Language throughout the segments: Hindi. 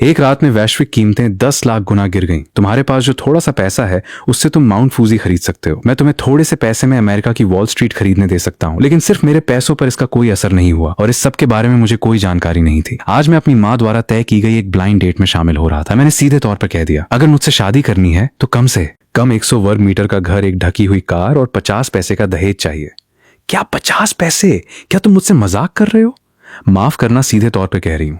एक रात में वैश्विक कीमतें 10 लाख गुना गिर गईं। तुम्हारे पास जो थोड़ा सा पैसा है उससे तुम माउंट फूजी खरीद सकते हो। मैं तुम्हें थोड़े से पैसे में अमेरिका की वॉल स्ट्रीट खरीदने दे सकता हूँ, लेकिन सिर्फ मेरे पैसों पर इसका कोई असर नहीं हुआ और इस सब के बारे में मुझे कोई जानकारी नहीं थी। आज मैं अपनी माँ द्वारा तय की गई एक ब्लाइंड डेट में शामिल हो रहा था। मैंने सीधे तौर पर कह दिया, अगर मुझसे शादी करनी है तो कम से कम 100 वर्ग मीटर का घर, एक ढकी हुई कार और 50 पैसे का दहेज चाहिए। क्या 50 पैसे? क्या तुम मुझसे मजाक कर रहे हो? माफ करना, सीधे तौर पर कह रही हूँ।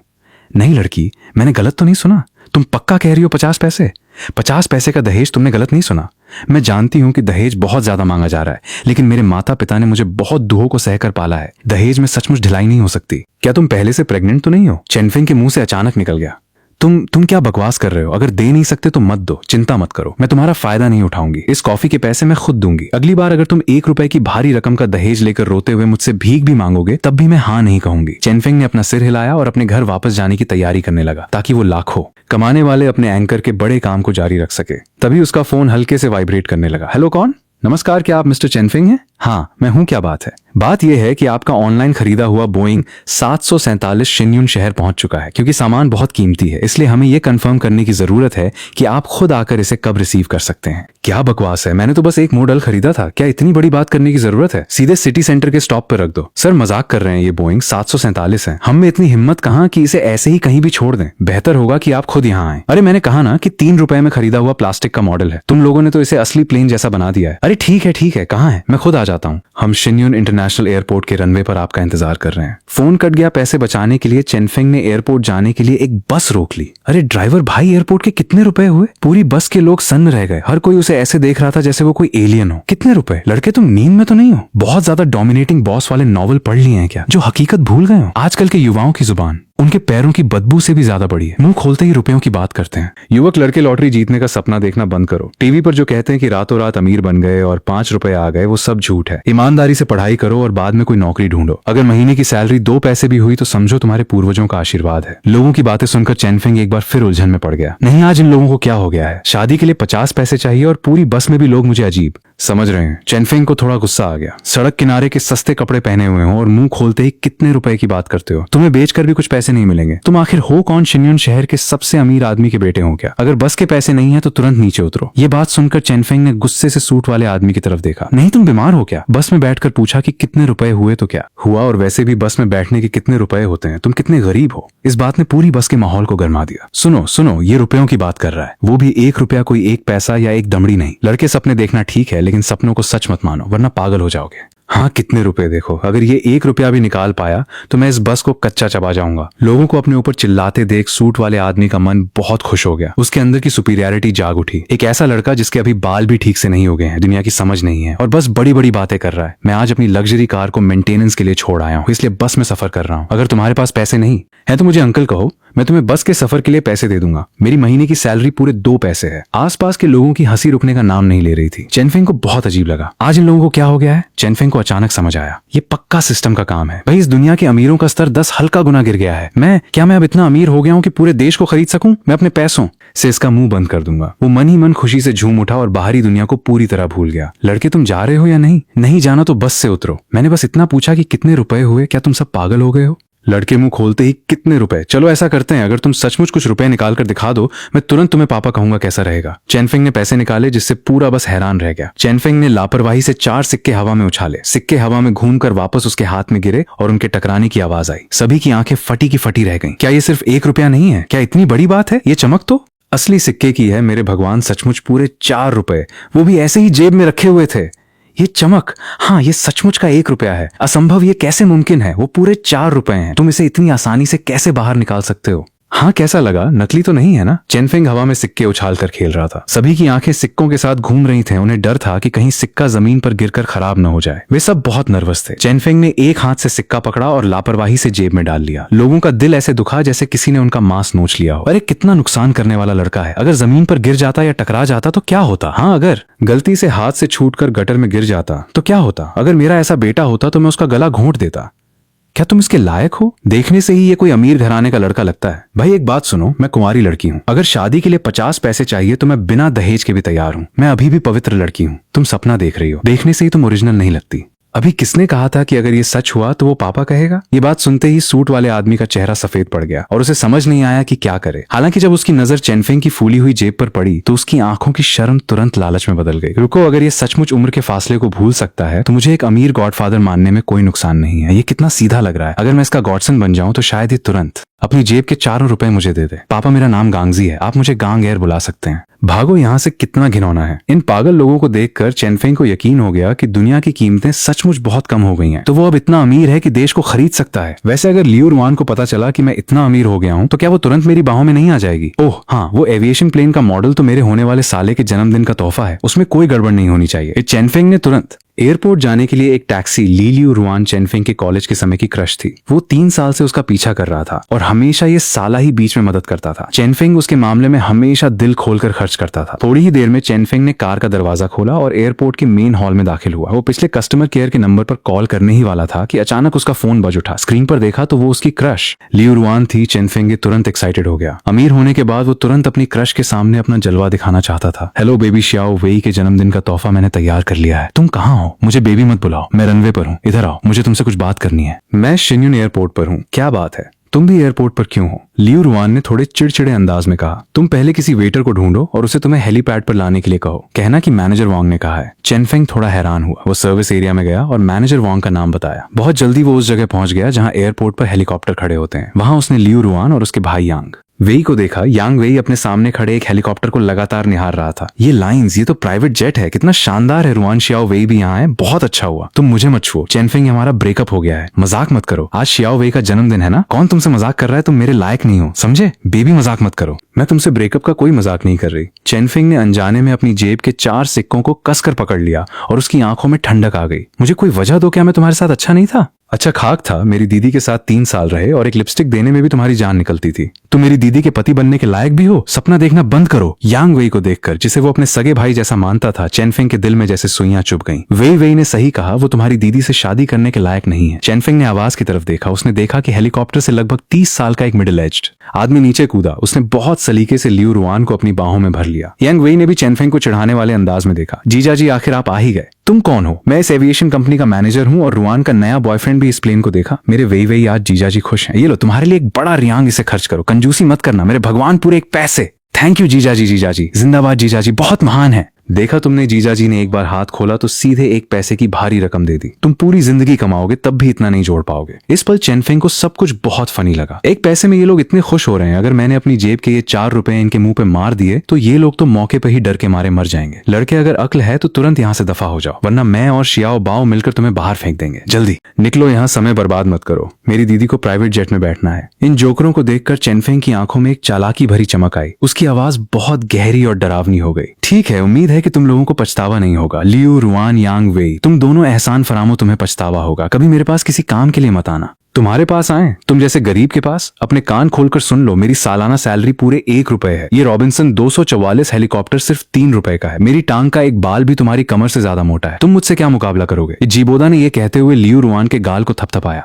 नहीं लड़की, मैंने गलत तो नहीं सुना? तुम पक्का कह रही हो 50 पैसे? 50 पैसे का दहेज? तुमने गलत नहीं सुना। मैं जानती हूं कि दहेज बहुत ज्यादा मांगा जा रहा है, लेकिन मेरे माता पिता ने मुझे बहुत दुहों को सहकर पाला है। दहेज में सचमुच ढिलाई नहीं हो सकती। क्या तुम पहले से प्रेग्नेंट तो नहीं हो? चेनफिंग के मुंह से अचानक निकल गया। तुम क्या बकवास कर रहे हो? अगर दे नहीं सकते तो मत दो, चिंता मत करो, मैं तुम्हारा फायदा नहीं उठाऊंगी। इस कॉफी के पैसे मैं खुद दूंगी। अगली बार अगर तुम 1 रुपए की भारी रकम का दहेज लेकर रोते हुए मुझसे भीख भी मांगोगे तब भी मैं हाँ नहीं कहूंगी। चेनफिंग ने अपना सिर हिलाया और अपने घर वापस जाने की तैयारी करने लगा ताकि वो लाखों कमाने वाले अपने एंकर के बड़े काम को जारी रख सके। तभी उसका फोन हल्के से वाइब्रेट करने लगा। हेलो, कौन? नमस्कार, क्या आप मिस्टर चेनफिंग हैं? हाँ मैं हूं। क्या बात है? बात यह है कि आपका ऑनलाइन खरीदा हुआ बोइंग 747 शिन्यून शहर पहुंच चुका है। क्योंकि सामान बहुत कीमती है, इसलिए हमें यह कंफर्म करने की जरूरत है कि आप खुद आकर इसे कब रिसीव कर सकते हैं। क्या बकवास है? मैंने तो बस एक मॉडल खरीदा था। क्या इतनी बड़ी बात करने की जरूरत है? सीधे सिटी सेंटर के स्टॉप पर रख दो। सर मजाक कर रहे हैं, ये बोइंग 747 है। हम में इतनी हिम्मत कहाँ कि इसे ऐसे ही कहीं भी छोड़ दें। बेहतर होगा कि आप खुद यहाँ आए। अरे मैंने कहा ना कि 3 रुपए में खरीदा हुआ प्लास्टिक का मॉडल है। तुम लोगों ने तो इसे असली प्लेन जैसा बना दिया है। अरे ठीक है, कहाँ है? मैं खुद आ जाता हूँ। हम शिन्यून इंटरनेशनल एयरपोर्ट के रनवे पर आपका इंतजार कर रहे हैं। फोन कट गया। पैसे बचाने के लिए चेनफिंग ने एयरपोर्ट जाने के लिए एक बस रोक ली। अरे ड्राइवर भाई, एयरपोर्ट के कितने रुपए हुए? पूरी बस के लोग सन्न रह गए। हर कोई उसे ऐसे देख रहा था जैसे वो कोई एलियन हो। कितने रुपए? लड़के तुम नींद में तो नहीं हो? बहुत ज्यादा डोमिनेटिंग बॉस वाले नॉवल पढ़ लिए हैं क्या, जो हकीकत भूल गए हो? आजकल के युवाओं की जुबान उनके पैरों की बदबू से भी ज्यादा बड़ी है। मुंह खोलते ही रुपयों की बात करते हैं। युवक लड़के लॉटरी जीतने का सपना देखना बंद करो। टीवी पर जो कहते हैं कि रातों रात अमीर बन गए और 5 रुपए आ गए, वो सब झूठ है। ईमानदारी से पढ़ाई करो और बाद में कोई नौकरी ढूंढो। अगर महीने की सैलरी 2 पैसे भी हुई तो समझो तुम्हारे पूर्वजों का आशीर्वाद है। लोगों की बातें सुनकर चेनफिंग एक बार फिर उलझन में पड़ गया। नहीं, आज इन लोगों को क्या हो गया है? शादी के लिए 50 पैसे चाहिए और पूरी बस में भी लोग मुझे अजीब समझ रहे हैं। चेनफिंग को थोड़ा गुस्सा आ गया। सड़क किनारे के सस्ते कपड़े पहने हुए हो और मुंह खोलते ही कितने रुपए की बात करते हो? तुम्हें बेचकर भी कुछ पैसे नहीं मिलेंगे। तुम आखिर हो कौन? शिन्यून शहर के सबसे अमीर आदमी के बेटे हो क्या? अगर बस के पैसे नहीं है तो तुरंत नीचे उतरो। ये बात सुनकर चेनफिंग ने गुस्से से सूट वाले आदमी की तरफ देखा। नहीं, तुम बीमार हो क्या? बस में बैठकर पूछा कि कितने रुपए हुए तो क्या हुआ, और वैसे भी बस में बैठने के कितने रुपए होते हैं? तुम कितने गरीब हो? इस बात ने पूरी बस के माहौल को गर्मा दिया। सुनो, ये रुपयों की बात कर रहा है, वो भी 1 रुपया, कोई 1 पैसा या 1 दमड़ी नहीं। लड़के सपने देखना ठीक है, लेकिन सपनों को सच मत मानो वरना पागल हो जाओगे। हाँ, कितने रुपए देखो। अगर ये 1 रुपया भी निकाल पाया तो मैं इस बस को कच्चा चबा जाऊंगा। लोगों को अपने ऊपर चिल्लाते देख सूट वाले आदमी का मन बहुत खुश हो गया। उसके अंदर की सुपीरियरिटी जाग उठी। एक ऐसा लड़का जिसके अभी बाल भी ठीक से नहीं हो गए हैं, दुनिया की समझ नहीं है और बस बड़ी बड़ी बातें कर रहा है। मैं आज अपनी लग्जरी कार को मेंटेनेंस के लिए छोड़ आया हूँ, इसलिए बस में सफर कर रहा हूँ। अगर तुम्हारे पास पैसे नहीं है तो मुझे अंकल कहो, मैं तुम्हें बस के सफर के लिए पैसे दे दूंगा। मेरी महीने की सैलरी पूरे 2 पैसे है। आसपास के लोगों की हंसी रुकने का नाम नहीं ले रही थी। चेनफिंग को बहुत अजीब लगा। आज इन लोगों को क्या हो गया है? चेनफिंग को अचानक समझ आया, ये पक्का सिस्टम का काम है। भाई, इस दुनिया के अमीरों का स्तर 10 हल्का गुना गिर गया है। मैं अब इतना अमीर हो गया हूँ कि पूरे देश को खरीद सकूं? मैं अपने पैसों से इसका मुंह बंद कर दूंगा। वो मन ही मन खुशी से झूम उठा और बाहरी दुनिया को पूरी तरह भूल गया। लड़के, तुम जा रहे हो या नहीं? नहीं जाना तो बस से उतरो। मैंने बस इतना पूछा कि कितने रुपए हुए। क्या तुम सब पागल हो गए हो? लड़के मुंह खोलते ही, कितने रुपए? चलो ऐसा करते हैं, अगर तुम सचमुच कुछ रुपए निकाल कर दिखा दो, मैं तुरंत तुम्हें पापा कहूंगा। कैसा रहेगा? चेनफिंग ने पैसे निकाले, जिससे पूरा बस हैरान रह गया। चेनफिंग ने लापरवाही से 4 सिक्के हवा में उछाले। सिक्के हवा में घूमकर वापस उसके हाथ में गिरे और उनके टकराने की आवाज आई। सभी की आंखें फटी की फटी रह गईं। क्या ये सिर्फ 1 रुपया नहीं है? क्या इतनी बड़ी बात है? ये चमक तो असली सिक्के की है। मेरे भगवान, सचमुच पूरे 4 रुपए, वो भी ऐसे ही जेब में रखे हुए थे। ये चमक, हाँ, ये सचमुच का 1 रुपया है। असंभव, ये कैसे मुमकिन है? वो पूरे 4 रुपए हैं। तुम इसे इतनी आसानी से कैसे बाहर निकाल सकते हो? हाँ, कैसा लगा? नकली तो नहीं है ना? चेनफिंग हवा में सिक्के उछालकर खेल रहा था। सभी की आंखें सिक्कों के साथ घूम रही थी। उन्हें डर था कि कहीं सिक्का जमीन पर गिरकर खराब न हो जाए। वे सब बहुत नर्वस थे। चेनफिंग ने एक हाथ से सिक्का पकड़ा और लापरवाही से जेब में डाल लिया। लोगों का दिल ऐसे दुखा जैसे किसी ने उनका मांस नोच लिया हो। अरे कितना नुकसान करने वाला लड़का है। अगर जमीन पर गिर जाता या टकरा जाता तो क्या होता? हाँ, अगर गलती से हाथ से छूटकर गटर में गिर जाता तो क्या होता? अगर मेरा ऐसा बेटा होता तो मैं उसका गला घोंट देता। क्या तुम इसके लायक हो? देखने से ही ये कोई अमीर घराने का लड़का लगता है। भाई एक बात सुनो, मैं कुंवारी लड़की हूँ। अगर शादी के लिए 50 पैसे चाहिए तो मैं बिना दहेज के भी तैयार हूँ। मैं अभी भी पवित्र लड़की हूँ। तुम सपना देख रही हो। देखने से ही तुम ओरिजिनल नहीं लगती। अभी किसने कहा था कि अगर ये सच हुआ तो वो पापा कहेगा? ये बात सुनते ही सूट वाले आदमी का चेहरा सफेद पड़ गया और उसे समझ नहीं आया कि क्या करे। हालांकि जब उसकी नजर चेनफेंग की फूली हुई जेब पर पड़ी तो उसकी आंखों की शर्म तुरंत लालच में बदल गई। रुको, अगर ये सचमुच उम्र के फासले को भूल सकता है तो मुझे एक अमीर गॉडफादर मानने में कोई नुकसान नहीं है। ये कितना सीधा लग रहा है। अगर मैं इसका गॉडसन बन जाऊं तो शायद ये तुरंत अपनी जेब के 4 रुपए मुझे दे दे। पापा, मेरा नाम गांगजी है, आप मुझे गांग एयर बुला सकते हैं। भागो यहाँ से, कितना घिनौना है। इन पागल लोगों को देखकर चेनफेंग को यकीन हो गया कि दुनिया की कीमतें सचमुच बहुत कम हो गई हैं। तो वो अब इतना अमीर है कि देश को खरीद सकता है। वैसे अगर लियू रुआन को पता चला कि मैं इतना अमीर हो गया हूँ तो क्या वो तुरंत मेरी बाहों में नहीं आ जाएगी? ओह हाँ, वो एविएशन प्लेन का मॉडल तो मेरे होने वाले साले के जन्मदिन का तोहफा है, उसमें कोई गड़बड़ नहीं होनी चाहिए। चेनफेंग ने तुरंत एयरपोर्ट जाने के लिए एक टैक्सी ली लियू रुआन चेनफेंग के कॉलेज के समय की क्रश थी। वो 3 साल से उसका पीछा कर रहा था और हमेशा ये साला ही बीच में मदद करता था। चेनफेंग उसके मामले में हमेशा दिल खोलकर खर्च करता था। थोड़ी ही देर में चेनफेंग ने कार का दरवाजा खोला और एयरपोर्ट के मेन हॉल में दाखिल हुआ। वो पिछले कस्टमर केयर के नंबर पर कॉल करने ही वाला था कि अचानक उसका फोन बज उठा। स्क्रीन पर देखा तो वो उसकी क्रश लियू रुआन थी। चेनफेंग तुरंत एक्साइटेड हो गया। अमीर होने के बाद वो तुरंत अपनी क्रश के सामने अपना जलवा दिखाना चाहता था। हेलो बेबी श्याओ वेई के जन्मदिन का तोहफा मैंने तैयार कर लिया है। तुम कहाँ हो? मुझे बेबी मत बुलाओ, मैं रनवे पर हूँ, इधर आओ, मुझे तुमसे कुछ बात करनी है। मैं शिन्यून एयरपोर्ट पर हूँ। क्या बात है? तुम भी एयरपोर्ट पर क्यों हो? लियू रुआन ने थोड़े चिड़चिड़े अंदाज में कहा। तुम पहले किसी वेटर को ढूंढो और उसे तुम्हें हेलीपैड पर लाने के लिए कहो। कहना कि मैनेजर वांग ने कहा है। चेनफेंग थोड़ा हैरान हुआ। वो सर्विस एरिया में गया और मैनेजर वांग का नाम बताया। बहुत जल्दी वो उस जगह पहुंच गया जहां एयरपोर्ट पर हेलीकॉप्टर खड़े होते हैं। वहां उसने लियू रुआन और उसके भाई यांग वेई को देखा। यांग वेई अपने सामने खड़े एक हेलीकॉप्टर को लगातार निहार रहा था। ये लाइंस, ये तो प्राइवेट जेट है, कितना शानदार है। रुआन शियाओ वेई भी यहाँ है, बहुत अच्छा हुआ। तुम मुझे मत छुओ, चेनफेंग, हमारा ब्रेकअप हो गया है। मजाक मत करो, आज शियाओ वेई का जन्मदिन है ना। कौन तुमसे मजाक कर रहा है? तुम मेरे लायक नहीं हो, समझे? बेबी मजाक मत करो। मैं तुमसे ब्रेकअप का कोई मजाक नहीं कर रही। चेनफेंग ने अनजाने में अपनी जेब के 4 सिक्कों को कसकर पकड़ लिया और उसकी आंखों में ठंडक आ गई। मुझे कोई वजह दो, क्या मैं तुम्हारे साथ अच्छा नहीं था? अच्छा खाक था, मेरी दीदी के साथ 3 साल रहे और एक लिपस्टिक देने में भी तुम्हारी जान निकलती थी। तुम मेरी दीदी के पति बनने के लायक भी हो। सपना देखना बंद करो। यांग वेई को देखकर, जिसे वो अपने सगे भाई जैसा मानता था, चेनफेंग के दिल में जैसे सुइयां चुभ गईं। वेई ने सही कहा, वो तुम्हारी दीदी से शादी करने के लायक नहीं है। चेनफेंग ने आवाज की तरफ देखा। उसने देखा कि हेलीकॉप्टर से लगभग 30 साल का एक मिडिल एज्ड आदमी नीचे कूदा। उसने बहुत सलीके से लियू रुआन को अपनी बाहों में भर लिया। यांग वेई ने भी चेनफेंग को चिढ़ाने वाले अंदाज में देखा। जीजा जी, आखिर आप आ ही गए। तुम कौन हो? मैं इस एविएशन कंपनी का मैनेजर हूँ और रुआन का नया बॉयफ्रेंड भी इस प्लेन को देखा। मेरे वेई आज जीजाजी खुश हैं। ये लो तुम्हारे लिए एक बड़ा रियांग, इसे खर्च करो। कंजूसी मत करना, मेरे भगवान पूरे एक पैसे। थैंक यू जीजाजी, जीजाजी जिंदाबाद, जीजाजी बहुत महान है। देखा तुमने, जीजाजी ने एक बार हाथ खोला तो सीधे 1 पैसे की भारी रकम दे दी। तुम पूरी जिंदगी कमाओगे तब भी इतना नहीं जोड़ पाओगे। इस पल चेनफेंग को सब कुछ बहुत फनी लगा। 1 पैसे में ये लोग इतने खुश हो रहे हैं। अगर मैंने अपनी जेब के ये 4 रुपए इनके मुंह पे मार दिए तो ये लोग तो मौके पर ही डर के मारे मर जाएंगे। लड़के, अगर अक्ल है तो तुरंत यहाँ से दफा हो जाओ, वरना मैं और शियाओ बाओ मिलकर तुम्हें बाहर फेंक देंगे। जल्दी निकलो यहाँ, समय बर्बाद मत करो। मेरी दीदी को प्राइवेट जेट में बैठना है। इन जोकरों को देखकर चेनफेंग की आंखों में एक चालाकी भरी चमक आई। उसकी आवाज बहुत गहरी और डरावनी हो गई। ठीक है, उम्मीद है कि तुम लोगों को पछतावा नहीं होगा। लियू रुआन, यांग वेई, तुम दोनों एहसान फरामो, तुम्हें पछतावा होगा। कभी मेरे पास किसी काम के लिए मत आना। तुम्हारे पास आए? तुम जैसे गरीब के पास? अपने कान खोलकर सुन लो, मेरी सालाना सैलरी पूरे 1 रुपए है। ये रॉबिन्सन 244 हेलीकॉप्टर सिर्फ 3 रुपए का है। मेरी टांग का एक बाल भी तुम्हारी कमर से ज्यादा मोटा है। तुम मुझसे क्या मुकाबला करोगे? जीबोदा ने यह कहते हुए लियू रुआन के गाल को थपथपाया।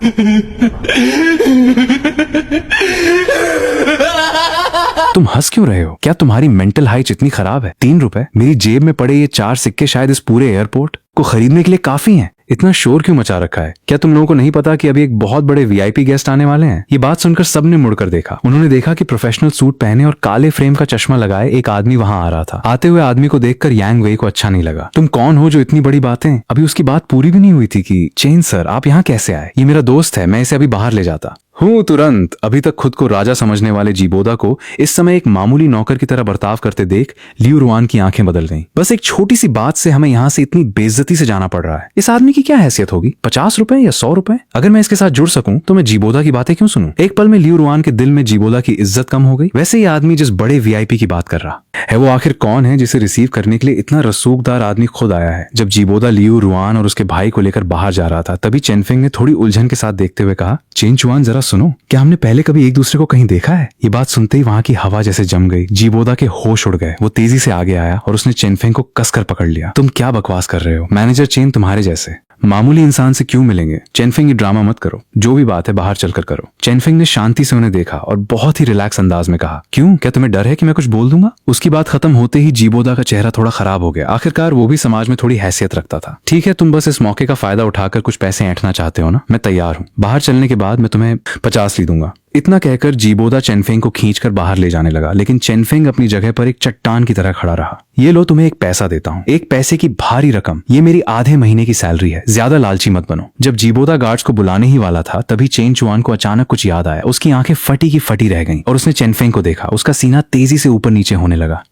तुम हंस क्यों रहे हो? क्या तुम्हारी मेंटल हाइट इतनी खराब है? 3 रुपए? मेरी जेब में पड़े ये 4 सिक्के शायद इस पूरे एयरपोर्ट को खरीदने के लिए काफी हैं। इतना शोर क्यों मचा रखा है? क्या तुम लोगों को नहीं पता कि अभी एक बहुत बड़े वीआईपी गेस्ट आने वाले हैं? ये बात सुनकर सबने मुड़कर देखा। उन्होंने देखा कि प्रोफेशनल सूट पहने और काले फ्रेम का चश्मा लगाए एक आदमी वहां आ रहा था। आते हुए आदमी को देखकर यांग वेई को अच्छा नहीं लगा। तुम कौन हो जो इतनी बड़ी बातें? अभी उसकी बात पूरी भी नहीं हुई थी कि चेन सर, आप यहाँ कैसे आए? ये मेरा दोस्त है, मैं इसे अभी बाहर ले जाता हूँ तुरंत। अभी तक खुद को राजा समझने वाले जीबोदा को इस समय एक मामूली नौकर की तरह बर्ताव करते देख लियू रुआन की आंखें बदल गईं। बस एक छोटी सी बात से हमें यहाँ से इतनी बेइज्जती से जाना पड़ रहा है। इस आदमी की क्या हैसियत होगी? 50 रुपए या 100 रुपए? अगर मैं इसके साथ जुड़ सकूं तो मैं जीबोदा की बातें क्यों सुनूं? एक पल में लियू रुआन के दिल में जीबोदा की इज्जत कम हो गई। वैसे ये आदमी जिस बड़े वीआईपी की बात कर रहा है, वो आखिर कौन है जिसे रिसीव करने के लिए इतना रसूखदार आदमी खुद आया है? जब जीबोदा लियू रुआन और उसके भाई को लेकर बाहर जा रहा था तभी चेनफेंग ने थोड़ी उलझन के साथ देखते हुए कहा, चेन चुआन जरा सुनो, क्या हमने पहले कभी एक दूसरे को कहीं देखा है? ये बात सुनते ही वहां की हवा जैसे जम गई। जीबोदा के होश उड़ गए। वो तेजी से आगे आया और उसने चेनफेंग को कसकर पकड़ लिया। तुम क्या बकवास कर रहे हो? मैनेजर चेन तुम्हारे जैसे मामूली इंसान से क्यों मिलेंगे? चेनफिंग, ये ड्रामा मत करो, जो भी बात है बाहर चलकर करो। चेनफिंग ने शांति से उन्हें देखा और बहुत ही रिलैक्स अंदाज में कहा, क्यों, क्या तुम्हें डर है कि मैं कुछ बोल दूंगा? उसकी बात खत्म होते ही जीबोदा का चेहरा थोड़ा खराब हो गया। आखिरकार वो भी समाज में थोड़ी हैसियत रखता था। ठीक है, तुम बस इस मौके का फायदा उठाकर कुछ पैसे ऐंठना चाहते हो ना, मैं तैयार हूँ। बाहर चलने के बाद मैं तुम्हें 50 ली दूंगा। इतना कहकर जीबोदा चेनफिंग को खींचकर बाहर ले जाने लगा, लेकिन चेनफिंग अपनी जगह पर एक चट्टान की तरह खड़ा रहा। ये लो, तुम्हें एक पैसा देता हूँ, एक पैसे की भारी रकम, ये मेरी आधे महीने की सैलरी है, ज्यादा लालची मत बनो। जब जीबोदा गार्ड्स को बुलाने ही वाला था तभी चेन चुआन को अचानक कुछ याद आया। उसकी आंखें फटी की फटी रह गईं और उसने चेनफिंग को देखा। उसका सीना तेजी से ऊपर नीचे होने लगा।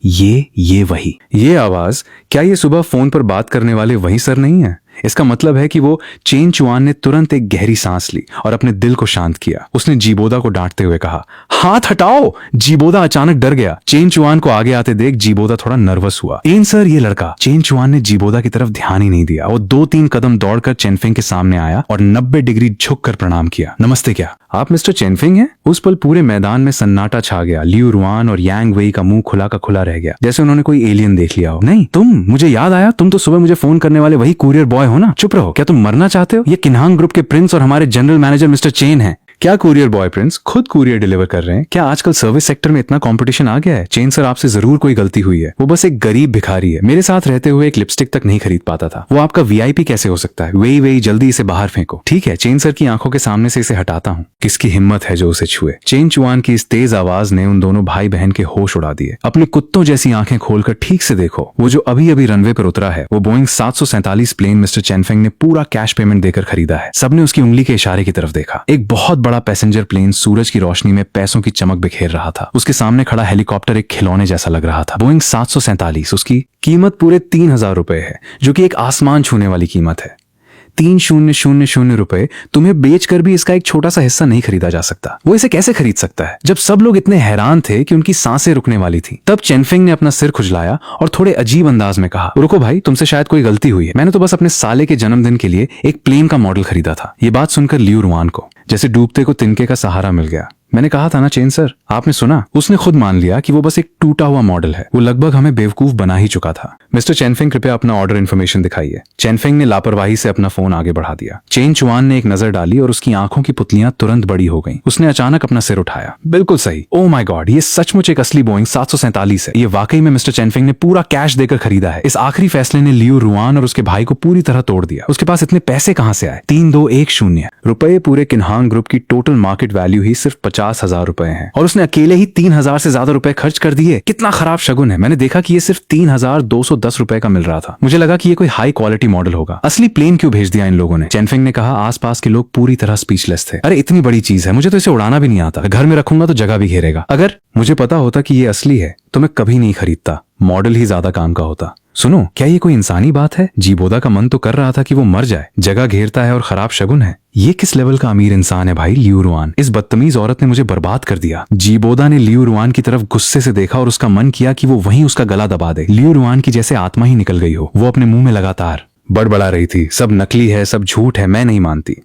ये वही, ये आवाज, क्या ये सुबह फोन पर बात करने वाले वही सर नहीं है? इसका मतलब है कि वो चेन चुआन ने तुरंत एक गहरी सांस ली और अपने दिल को शांत किया। उसने जीबोदा को डांटते हुए कहा, हाथ हटाओ। जीबोदा अचानक डर गया। चेन चुआन को आगे आते देख जीबोदा थोड़ा नर्वस हुआ। एन सर, ये लड़का। चेन चुआन ने जीबोदा की तरफ ध्यान ही नहीं दिया। वो 2-3 कदम दौड़कर चेनफिंग के सामने आया और 90 डिग्री झुककर प्रणाम किया। नमस्ते, क्या आप मिस्टर चेनफिंग हैं? उस पल पूरे मैदान में सन्नाटा छा गया। लियू रुआन और यांग वेई का मुंह खुला का खुला रह गया, जैसे उन्होंने कोई एलियन देख लिया हो। नहीं, तुम, मुझे याद आया, तुम तो सुबह मुझे फोन करने वाले वही कुरियर बॉय हो ना? चुप रहो, क्या तुम मरना चाहते हो? ये किन्हांग ग्रुप के प्रिंस और हमारे जनरल मैनेजर मिस्टर चेन हैं। क्या कुरियर बॉय प्रिंस खुद कुरियर डिलीवर कर रहे हैं? क्या आजकल सर्विस सेक्टर में इतना कंपटीशन आ गया है? चेन सर, आपसे जरूर कोई गलती हुई है। वो बस एक गरीब भिखारी है, मेरे साथ रहते हुए एक लिपस्टिक तक नहीं खरीद पाता था। वो आपका वीआईपी कैसे हो सकता है? वेई जल्दी इसे बाहर फेंको। ठीक है, चेन सर की आंखों के सामने से इसे हटाता हूँ। किसकी हिम्मत है जो उसे छुए? चेन चुआन की इस तेज आवाज ने उन दोनों भाई बहन के होश उड़ा दिए। अपने कुत्तों जैसी आंखें खोलकर ठीक से देखो, वो जो अभी अभी रनवे पर उतरा है वो बोइंग 747 प्लेन मिस्टर चेनफिंग ने पूरा कैश पेमेंट देकर खरीदा है। सबने उसकी उंगली के इशारे की तरफ देखा। एक बहुत बड़ा पैसेंजर प्लेन सूरज की रोशनी में पैसों की चमक बिखेर रहा था। उसके सामने खड़ा हेलीकॉप्टर एक खिलौने जैसा लग रहा था। बोइंग 747, उसकी कीमत पूरे 3000 रुपए है, जो कि एक आसमान छूने वाली कीमत है। 3000 रुपए तुम्हें बेचकर भी इसका एक छोटा सा हिस्सा नहीं खरीदा जा सकता। वो इसे कैसे खरीद सकता है? जब सब लोग इतने हैरान थे कि उनकी सांसें रुकने वाली थी, तब चेनफिंग ने अपना सिर खुजलाया और थोड़े अजीब अंदाज में कहा, रुको भाई, तुमसे शायद कोई गलती हुई है। मैंने तो बस अपने साले के जन्मदिन के लिए एक प्लेन का मॉडल खरीदा था। ये बात सुनकर लियू रुआन को जैसे डूबते को तिनके का सहारा मिल गया। मैंने कहा था ना चेन सर, आपने सुना? उसने खुद मान लिया कि वो बस एक टूटा हुआ मॉडल है। वो लगभग हमें बेवकूफ बना ही चुका था। मिस्टर चेनफिंग, कृपया अपना ऑर्डर इन्फॉर्मेशन दिखाइए। चेनफिंग ने लापरवाही से अपना फोन आगे बढ़ा दिया। चेन चुआन ने एक नजर डाली और उसकी आंखों की पुतलियां तुरंत बड़ी हो गईं। उसने अचानक अपना सिर उठाया। बिल्कुल सही। ओह माय गॉड, ये सचमुच एक असली बोइंग 747 है। ये वाकई में मिस्टर चेनफिंग ने पूरा कैश देकर खरीदा है। इस आखिरी फैसले ने लियू रुआन और उसके भाई को पूरी तरह तोड़ दिया। उसके पास इतने पैसे कहां से आए? 3210 रुपए। पूरे किन्हांग ग्रुप की टोटल मार्केट वैल्यू ही सिर्फ 50,000 रुपए है और उसने अकेले ही 3000 से ज्यादा रुपए खर्च कर दिए। कितना खराब शगुन है। मैंने देखा कि ये सिर्फ 3210 रुपए का मिल रहा था। मुझे लगा कि ये कोई हाई क्वालिटी मॉडल होगा। असली प्लेन क्यों भेज दिया इन लोगों ने? चेनफिंग ने कहा। आसपास के लोग पूरी तरह स्पीचलेस थे। अरे इतनी बड़ी चीज है, मुझे तो इसे उड़ाना भी नहीं आता। घर में रखूंगा तो जगह भी घेरेगा। अगर मुझे पता होता कि ये असली है तो मैं कभी नहीं खरीदता, मॉडल ही ज्यादा काम का होता। सुनो, क्या ये कोई इंसानी बात है? जीबोदा का मन तो कर रहा था कि वो मर जाए। जगह घेरता है और खराब शगुन है। ये किस लेवल का अमीर इंसान है भाई? लियू रुआन, इस बदतमीज औरत ने मुझे बर्बाद कर दिया। जीबोदा ने लियू रुआन की तरफ गुस्से से देखा और उसका मन किया कि वो वहीं उसका गला दबा दे। लियू रुआन की जैसे आत्मा ही निकल गई हो। वो अपने मुंह में लगातार बड़बड़ा रही थी, सब नकली है, सब झूठ है, मैं नहीं मानती।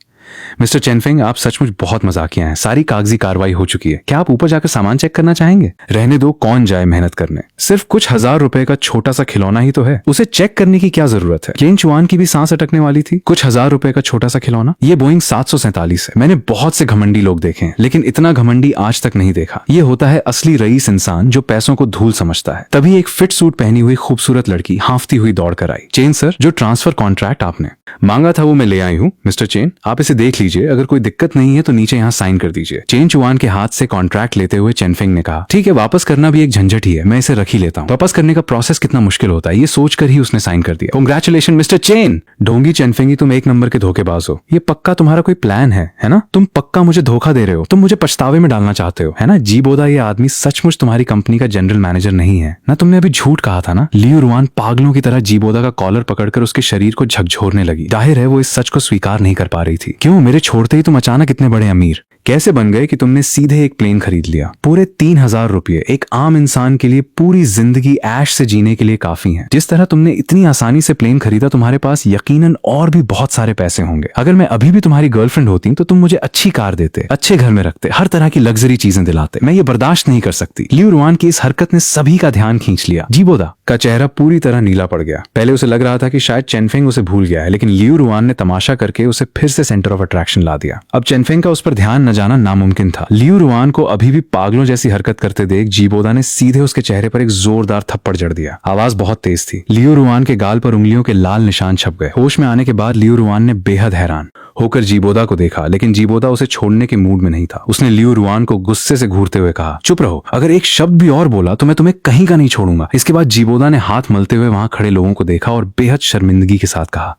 मिस्टर चेनफिंग, आप सचमुच बहुत मजाकिया हैं। सारी कागजी कार्रवाई हो चुकी है। क्या आप ऊपर जाकर सामान चेक करना चाहेंगे? रहने दो, कौन जाए मेहनत करने। सिर्फ कुछ हजार रुपए का छोटा सा खिलौना ही तो है, उसे चेक करने की क्या जरूरत है? चेन चुआन की भी सांस अटकने वाली थी। कुछ हजार रुपए का छोटा सा खिलौना। ये बोइंग 747 है। मैंने बहुत से घमंडी लोग देखे हैं, लेकिन इतना घमंडी आज तक नहीं देखा। ये होता है असली रईस इंसान जो पैसों को धूल समझता है। तभी एक फिट सूट पहनी हुई खूबसूरत लड़की हांफती हुई दौड़ कर आई। चेन सर, जो ट्रांसफर कॉन्ट्रैक्ट आपने मांगा था वो मैं ले आई हूँ। मिस्टर चेन, आप इसे देख लीजिए, अगर कोई दिक्कत नहीं है तो नीचे यहाँ साइन कर दीजिए। चेन चुआन के हाथ से कॉन्ट्रैक्ट लेते हुए चेनफिंग ने कहा, ठीक है, वापस करना भी एक झंझट ही है, मैं इसे रख ही लेता हूँ। वापस करने का प्रोसेस कितना मुश्किल होता है ये सोचकर ही उसने साइन कर दिया। Congratulation mister chain. ढोंगी चेनफिंगी, तुम एक नंबर के धोखेबाज हो। ये पक्का तुम्हारा कोई प्लान है ना? तुम पक्का मुझे धोखा दे रहे हो। तुम मुझे पछतावे में डालना चाहते हो, है ना? जीबोदा, ये आदमी सचमुच तुम्हारी कंपनी का जनरल मैनेजर नहीं है ना? तुमने अभी झूठ कहा था ना? लियू रुआन पागलों की तरह जीबोदा का कॉलर पकड़कर उसके शरीर को झकझोरने लगी। जाहिर है वो इस सच को स्वीकार नहीं कर पा रही थी। क्यों, मेरे छोड़ते ही तुम अचानक इतने बड़े अमीर कैसे बन गए कि तुमने सीधे एक प्लेन खरीद लिया? पूरे 3000 रुपये एक आम इंसान के लिए पूरी जिंदगी ऐश से जीने के लिए काफी है। जिस तरह तुमने इतनी आसानी से प्लेन खरीदा, तुम्हारे पास यकीनन और भी बहुत सारे पैसे होंगे। अगर मैं अभी भी तुम्हारी गर्लफ्रेंड होती तो तुम मुझे अच्छी कार देते, अच्छे घर में रखते, हर तरह की लग्जरी चीजें दिलाते। मैं ये बर्दाश्त नहीं कर सकती। लियू रुआन की इस हरकत ने सभी का ध्यान खींच लिया। जीबोदा, का चेहरा पूरी तरह नीला पड़ गया। पहले उसे लग रहा था कि शायद चेनफेंग उसे भूल गया है, लेकिन लियू रुआन ने तमाशा करके उसे फिर से सेंटर ऑफ अट्रैक्शन ला दिया। अब चेनफेंग का उस पर ध्यान न जाना नामुमकिन था। लियू रुआन को अभी भी पागलों जैसी हरकत करते देख जीबोदा ने सीधे उसके चेहरे पर एक जोरदार थप्पड़ जड़ दिया। आवाज बहुत तेज थी। लियू रुआन के गाल पर उंगलियों के लाल निशान छप गए। होश में आने के बाद लियू रुआन ने बेहद हैरान होकर जीबोदा को देखा, लेकिन जीबोदा उसे छोड़ने के मूड में नहीं था। उसने लियू रुआन को गुस्से से घूरते हुए कहा, चुप रहो, अगर एक शब्द भी और बोला तो मैं तुम्हें कहीं का नहीं छोड़ूंगा। इसके बाद जीबोदा ने हाथ मलते हुए वहां खड़े लोगों को देखा और बेहद शर्मिंदगी के साथ कहा,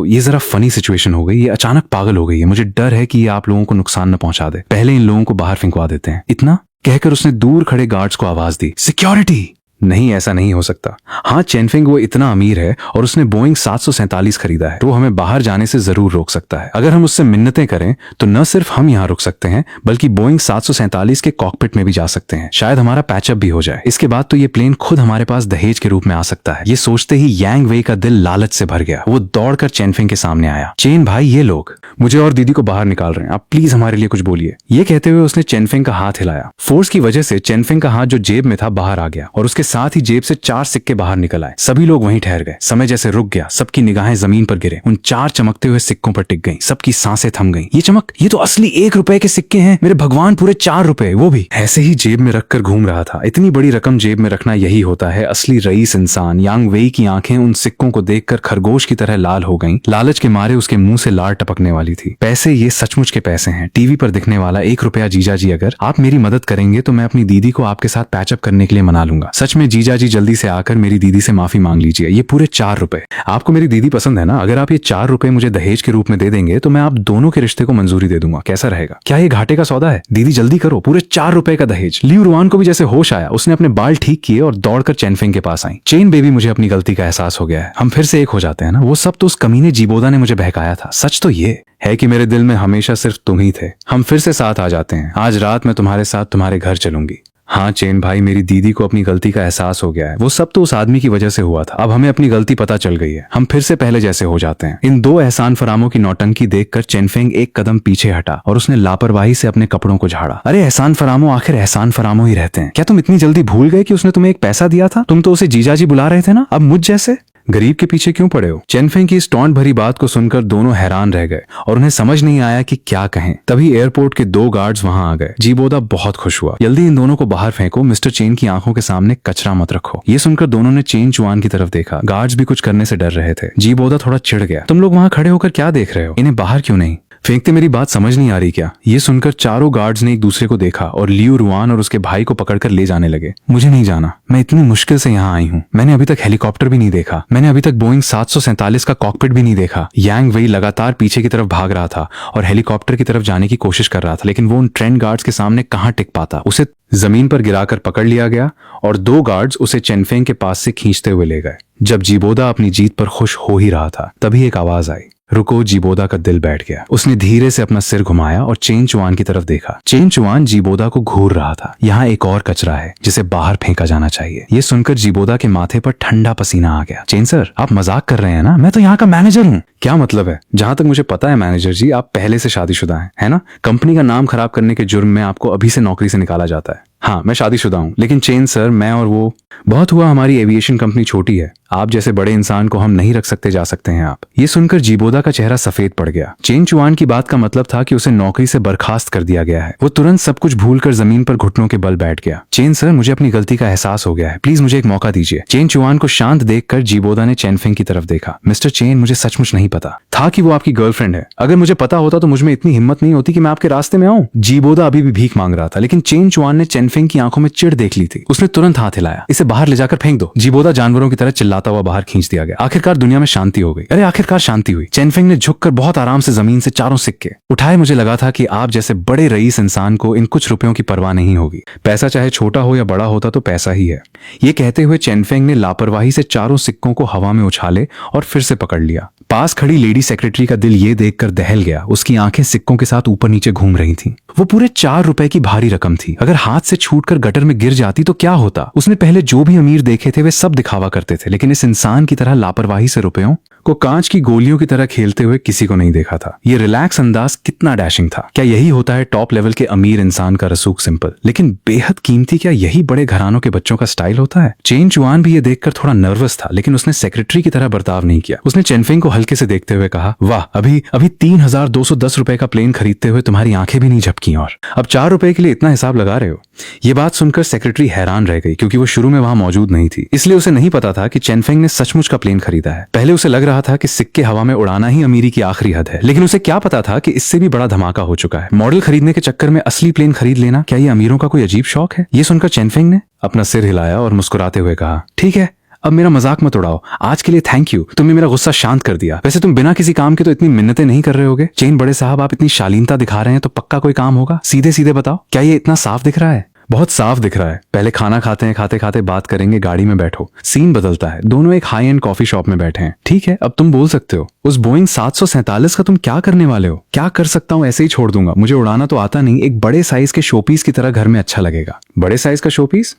ये जरा फनी सिचुएशन हो गई, ये अचानक पागल हो गई है, मुझे डर है कि ये आप लोगों को नुकसान न पहुंचा दे, पहले इन लोगों को बाहर फेंकवा देते हैं। इतना कहकर उसने दूर खड़े गार्ड्स को आवाज दी, सिक्योरिटी। नहीं, ऐसा नहीं हो सकता। हाँ, चेनफेंग वो इतना अमीर है और उसने बोइंग 747 खरीदा है, तो वो हमें बाहर जाने से जरूर रोक सकता है। अगर हम उससे मिन्नतें करें तो न सिर्फ हम यहाँ रुक सकते हैं, बल्कि बोइंग 747 के कॉकपिट में भी जा सकते हैं। शायद हमारा पैचअप भी हो जाए। इसके बाद तो ये प्लेन खुद हमारे पास दहेज के रूप में आ सकता है। ये सोचते ही यांग वेई का दिल लालच से भर गया। वो दौड़कर चेनफेंग के सामने आया। चेन भाई, ये लोग मुझे और दीदी को बाहर निकाल रहे हैं, आप प्लीज हमारे लिए कुछ बोलिए। ये कहते हुए उसने चेनफेंग का हाथ हिलाया। फोर्स की वजह से चेनफेंग का हाथ जो जेब में था बाहर आ गया और उसके साथ ही जेब से 4 सिक्के बाहर निकल आए। सभी लोग वहीं ठहर गए। समय जैसे रुक गया। सबकी निगाहें जमीन पर गिरे। उन 4 चमकते हुए सिक्कों पर टिक गईं। सबकी सांसें थम गईं। ये चमक, ये तो असली 1 रुपए के सिक्के हैं। मेरे भगवान, पूरे 4 रुपए, वो भी ऐसे ही जेब में रखकर घूम रहा था। इतनी बड़ी रकम जेब में रखना यही होता है असली रईस इंसान। यांग वेई की आंखें उन सिक्कों को देखकर खरगोश की तरह लाल हो गईं। लालच के मारे उसके मुंह से लार टपकने वाली थी। पैसे, ये सचमुच के पैसे हैं। टीवी पर दिखने वाला 1 रुपया। जीजा जी, अगर आप मेरी मदद करेंगे तो मैं अपनी दीदी को आपके साथ पैचअप करने के लिए मना लूंगा। सच में जीजा जी, जल्दी से आकर मेरी दीदी से माफी मांग लीजिए। ये पूरे 4 रुपए। आपको मेरी दीदी पसंद है ना? अगर आप ये 4 रुपए मुझे दहेज के रूप में दे देंगे तो मैं आप दोनों के रिश्ते को मंजूरी दे दूंगा। कैसा रहेगा? क्या ये घाटे का सौदा है? दीदी जल्दी करो, पूरे 4 रुपए का दहेज। लियू रुआन को भी जैसे होश आया। उसने अपने बाल ठीक किए और दौड़कर चेनफेंग के पास आई। चेन बेबी, मुझे अपनी गलती का एहसास हो गया है। हम फिर से एक हो जाते हैं ना? वो सब तो उस कमीने जीबोदा ने मुझे बहकाया था। सच तो ये है कि मेरे दिल में हमेशा सिर्फ तुम ही थे। हम फिर से साथ आ जाते हैं। आज रात मैं तुम्हारे साथ तुम्हारे घर चलूंगी। हाँ चेन भाई, मेरी दीदी को अपनी गलती का एहसास हो गया है। वो सब तो उस आदमी की वजह से हुआ था। अब हमें अपनी गलती पता चल गई है। हम फिर से पहले जैसे हो जाते हैं। इन 2 एहसान फरामों की नौटंकी देखकर चेनफेंग एक कदम पीछे हटा और उसने लापरवाही से अपने कपड़ों को झाड़ा। अरे एहसान फरामों आखिर एहसान फरामों ही रहते हैं। क्या तुम इतनी जल्दी भूल गए कि उसने तुम्हें एक पैसा दिया था? तुम तो उसे जीजाजी बुला रहे थे ना? अब मुझ जैसे गरीब के पीछे क्यों पड़े हो? चेनफेंग की इस टॉन्ट भरी बात को सुनकर दोनों हैरान रह गए और उन्हें समझ नहीं आया कि क्या कहें। तभी एयरपोर्ट के 2 गार्ड्स वहां आ गए। जीबोदा बहुत खुश हुआ। जल्दी इन दोनों को बाहर फेंको, मिस्टर चेन की आंखों के सामने कचरा मत रखो। ये सुनकर दोनों ने चेन चुआन की तरफ देखा। गार्ड्स भी कुछ करने से डर रहे थे। जीबोदा थोड़ा चिढ़ गया। तुम लोग वहां खड़े होकर क्या देख रहे हो? इन्हें बाहर क्यों नहीं फेंकते? मेरी बात समझ नहीं आ रही क्या? ये सुनकर चारों गार्ड्स ने एक दूसरे को देखा और लियू रुआन और उसके भाई को पकड़कर ले जाने लगे। मुझे नहीं जाना, मैं इतनी मुश्किल से यहाँ आई हूँ। मैंने अभी तक हेलीकॉप्टर भी नहीं देखा। मैंने अभी तक बोइंग 747 का कॉकपिट भी नहीं देखा। यांग वेई लगातार पीछे की तरफ भाग रहा था और हेलीकॉप्टर की तरफ जाने की कोशिश कर रहा था, लेकिन वो उन ट्रेंड गार्ड्स के सामने कहाँ टिक पाता। उसे जमीन पर गिराकर पकड़ लिया गया और 2 गार्ड्स उसे चेनफेंग के पास से खींचते हुए ले गए। जब जीबोदा अपनी जीत पर खुश हो ही रहा था, तभी एक आवाज आई। रुको। जीबोदा का दिल बैठ गया। उसने धीरे से अपना सिर घुमाया और चेन चुआन की तरफ देखा। चेन चुआन जीबोदा को घूर रहा था। यहाँ एक और कचरा है जिसे बाहर फेंका जाना चाहिए। ये सुनकर जीबोदा के माथे पर ठंडा पसीना आ गया। चेन सर, आप मजाक कर रहे हैं ना? मैं तो यहाँ का मैनेजर हूँ। क्या मतलब है? जहां तक मुझे पता है मैनेजर जी, आप पहले से शादीशुदा हैं, है ना? कंपनी का नाम खराब करने के जुर्म में आपको अभी से नौकरी से निकाला जाता है। हाँ, मैं शादीशुदा हूँ, लेकिन चेन सर, मैं और वो बहुत हुआ, हमारी एविएशन कंपनी छोटी है। आप जैसे बड़े इंसान को हम नहीं रख सकते जा सकते हैं आप। ये सुनकर जीबोदा का चेहरा सफेद पड़ गया। चेन चुआन की बात का मतलब था कि उसे नौकरी से बर्खास्त कर दिया गया है। वो तुरंत सब कुछ भूलकर जमीन पर घुटनों के बल बैठ गया। चेन सर, मुझे अपनी गलती का एहसास हो गया है। प्लीज मुझे एक मौका दीजिए। चेन चुआन को शांत देखकर जीबोदा ने चेनफेंग की तरफ देखा। मिस्टर चेन, मुझे सचमुच नहीं पता था कि वो आपकी गर्लफ्रेंड है। अगर मुझे पता होता तो मुझ में इतनी हिम्मत नहीं होती कि मैं आपके रास्ते में आऊं। जीबोदा अभी भी भीख मांग रहा था, लेकिन चेन चुआन ने चेनफेंग की आंखों में चिढ़ देख ली थी। उसने तुरंत हाथ हिलाया। इसे बाहर ले जाकर फेंक दो। जीबोदा जानवरों की तरह चिल्लाता हुआ बाहर खींच दिया गया। आखिरकार दुनिया में शांति हो गई। अरे आखिरकार शांति हुई। चेनफेंग ने झुककर बहुत आराम से जमीन से 4 सिक्के उठाए। मुझे लगा था कि आप जैसे बड़े रईस इंसान को इन कुछ रुपयों की परवाह नहीं होगी। पैसा चाहे छोटा हो या बड़ा होता तो पैसा ही है। ये कहते हुए चेनफेंग ने लापरवाही से 4 सिक्कों को हवा में उछाले और फिर से पकड़ लिया। पास खड़ी लेडी सेक्रेटरी का दिल ये देखकर दहल गया। उसकी आंखें सिक्कों के साथ ऊपर नीचे घूम रही थीं। वो पूरे 4 रुपए की भारी रकम थी। अगर हाथ से छूटकर गटर में गिर जाती तो क्या होता? उसने पहले जो भी अमीर देखे थे वे सब दिखावा करते थे, लेकिन इस इंसान की तरह लापरवाही से रुपयों को कांच की गोलियों की तरह खेलते हुए किसी को नहीं देखा था। ये रिलैक्स अंदाज कितना डैशिंग था। क्या यही होता है टॉप लेवल के अमीर इंसान का रसूख सिंपल लेकिन बेहद कीमती? क्या यही बड़े घरानों के बच्चों का स्टाइल होता है? चेन चुआन भी ये देखकर थोड़ा नर्वस था, लेकिन उसने सेक्रेटरी की तरह बर्ताव नहीं किया। उसने चेनफिंग को हल्के से देखते हुए कहा, वाह, अभी अभी 3210 रुपए का प्लेन खरीदते हुए तुम्हारी आंखें भी नहीं झपकी और अब 4 रुपए के लिए इतना हिसाब लगा रहे हो। ये बात सुनकर सेक्रेटरी हैरान रह गई, क्योंकि वो शुरू में वहां मौजूद नहीं थी, इसलिए उसे नहीं पता था कि चेनफेंग ने सचमुच का प्लेन खरीदा है। पहले उसे लग रहा था कि सिक्के हवा में उड़ाना ही अमीरी की आखिरी हद है, लेकिन उसे क्या पता था कि इससे भी बड़ा धमाका हो चुका है। मॉडल खरीदने के चक्कर में असली प्लेन खरीद लेना, क्या ये अमीरों का कोई अजीब शौक है? ये सुनकर चेनफेंग ने अपना सिर हिलाया और मुस्कुराते हुए कहा, ठीक है, अब मेरा मजाक मत उड़ाओ। आज के लिए थैंक यू, तुमने मेरा गुस्सा शांत कर दिया। वैसे तुम बिना किसी काम के तो इतनी मिन्नतें नहीं कर रहे होगे। चेन बड़े साहब, आप इतनी शालीनता दिखा रहे हैं तो पक्का कोई काम होगा। सीधे सीधे बताओ, क्या ये इतना साफ दिख रहा है? बहुत साफ दिख रहा है। पहले खाना खाते हैं, खाते खाते बात करेंगे, गाड़ी में बैठो। सीन बदलता है, दोनों एक हाई एंड कॉफी शॉप में बैठे हैं। ठीक है, अब तुम बोल सकते हो। उस बोइंग 747 का तुम क्या करने वाले हो? क्या कर सकता हूँ, ऐसे ही छोड़ दूंगा। मुझे उड़ाना तो आता नहीं। एक बड़े साइज के शोपीस की तरह घर में अच्छा लगेगा। बड़े साइज का शोपीस?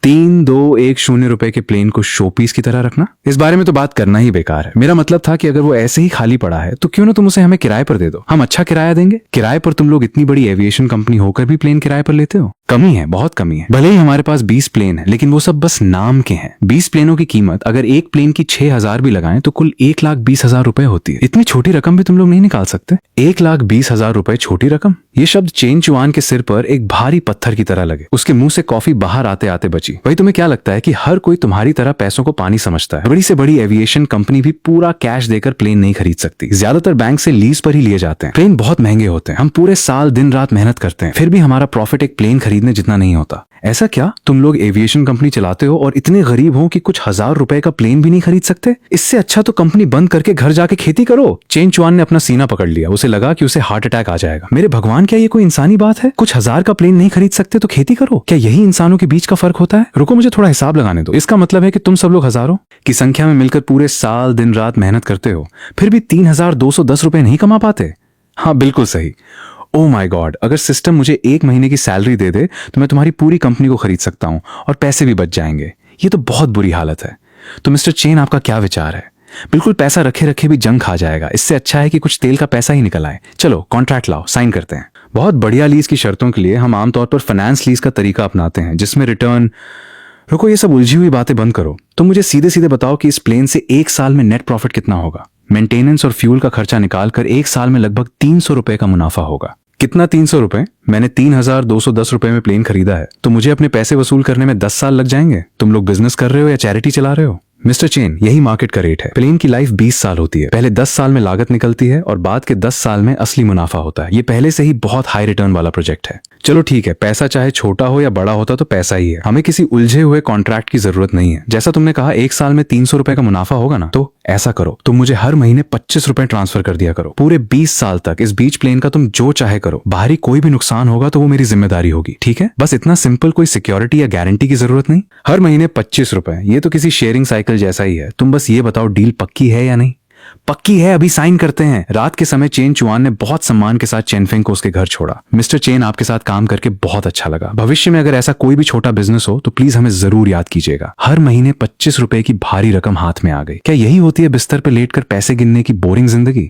3210 रुपए के प्लेन को शोपीस की तरह रखना? इस बारे में तो बात करना ही बेकार है। मेरा मतलब था कि अगर वो ऐसे ही खाली पड़ा है तो क्यों ना तुम उसे हमें किराए पर दे दो। हम अच्छा किराया देंगे। किराए पर तुम लोग इतनी बड़ी एविएशन कंपनी होकर भी प्लेन किराए पर लेते हो? कमी है, बहुत कमी है। भले ही हमारे पास 20 प्लेन है, लेकिन वो सब बस नाम के हैं। 20 प्लेनों की कीमत अगर एक प्लेन की 6000 भी लगाएं तो कुल 1,20,000 रुपए होती है। इतनी छोटी रकम भी तुम लोग नहीं निकाल सकते? 1,20,000 रुपए छोटी रकम? ये शब्द चेन चुआन के सिर पर एक भारी पत्थर की तरह लगे। उसके मुंह से कॉफी बाहर आते आते बची। भाई, तुम्हें क्या लगता है कि हर कोई तुम्हारी तरह पैसों को पानी समझता है? बड़ी से बड़ी एविएशन कंपनी भी पूरा कैश देकर प्लेन नहीं खरीद सकती। ज्यादातर बैंक से लीज पर ही लिए जाते हैं। प्लेन बहुत महंगे होते हैं। हम पूरे साल दिन रात मेहनत करते हैं, फिर भी हमारा प्रॉफिट एक प्लेन खरीदने जितना नहीं होता। ऐसा क्या तुम लोग एविएशन कंपनी चलाते हो और इतने गरीब हो कि कुछ 1000 रुपए का प्लेन भी नहीं खरीद सकते? इससे अच्छा तो कंपनी बंद करके घर जाके खेती करो। चेन चुआन ने अपना सीना पकड़ लिया। उसे लगा कि उसे हार्ट अटैक आ जाएगा। मेरे भगवान, क्या ये कोई इंसानी बात है? कुछ 1000 का प्लेन नहीं खरीद सकते तो खेती करो? क्या यही इंसानों के बीच का फर्क होता है? रुको, मुझे थोड़ा हिसाब लगाने दो। इसका मतलब है कि तुम सब लोग हजारों की संख्या में मिलकर पूरे साल दिन रात मेहनत करते हो, फिर भी 3210 रुपए नहीं कमा पाते? हाँ, बिल्कुल सही। ओह माय गॉड, अगर सिस्टम मुझे 1 महीने की सैलरी दे दे तो मैं तुम्हारी पूरी कंपनी को खरीद सकता हूं और पैसे भी बच जाएंगे। ये तो बहुत बुरी हालत है। तो मिस्टर चेन, आपका क्या विचार है? बिल्कुल, पैसा रखे रखे भी जंग खा जाएगा। इससे अच्छा है कि कुछ तेल का पैसा ही निकल आए। चलो कॉन्ट्रैक्ट लाओ, साइन करते हैं। बहुत बढ़िया लीज की शर्तों के लिए हम आमतौर पर फाइनेंस लीज का तरीका अपनाते हैं, जिसमें रिटर्न। रुको, ये सब उलझी हुई बातें बंद करो। तुम मुझे सीधे सीधे बताओ कि इस प्लेन से 1 साल में नेट प्रॉफिट कितना होगा? मेंटेनेंस और फ्यूल का खर्चा निकालकर 1 साल में लगभग 300 रुपए का मुनाफा होगा। कितना 300 रुपए? मैंने 3210 रुपए में प्लेन खरीदा है, तो मुझे अपने पैसे वसूल करने में 10 साल लग जाएंगे। तुम लोग बिजनेस कर रहे हो या चैरिटी चला रहे हो? मिस्टर चेन, यही मार्केट का रेट है। प्लेन की लाइफ 20 साल होती है। पहले 10 साल में लागत निकलती है और बाद के 10 साल में असली मुनाफा होता है। ये पहले से ही बहुत हाई रिटर्न वाला प्रोजेक्ट है। चलो ठीक है, पैसा चाहे छोटा हो या बड़ा होता तो पैसा ही है। हमें किसी उलझे हुए कॉन्ट्रैक्ट की जरूरत नहीं है। जैसा तुमने कहा 1 साल में 300 रुपए का मुनाफा होगा ना, तो ऐसा करो, तुम मुझे हर महीने 25 रुपए ट्रांसफर कर दिया करो। पूरे 20 साल तक इस बीच प्लेन का तुम जो चाहे करो। बाहरी कोई भी नुकसान होगा तो वो मेरी जिम्मेदारी होगी। ठीक है, बस इतना सिंपल। कोई सिक्योरिटी या गारंटी की जरूरत नहीं। हर महीने 25 रुपए, ये तो किसी शेयरिंग साइकिल जैसा ही है। तुम बस ये बताओ, डील पक्की है या नहीं? पक्की है, अभी साइन करते हैं। रात के समय चेन चुआन ने बहुत सम्मान के साथ चेनफेंग को उसके घर छोड़ा। मिस्टर चेन, आपके साथ काम करके बहुत अच्छा लगा। भविष्य में अगर ऐसा कोई भी छोटा बिजनेस हो तो प्लीज हमें जरूर याद कीजिएगा। हर महीने 25 रुपए की भारी रकम हाथ में आ गई। क्या यही होती है बिस्तर पर लेटकर पैसे गिनने की बोरिंग जिंदगी?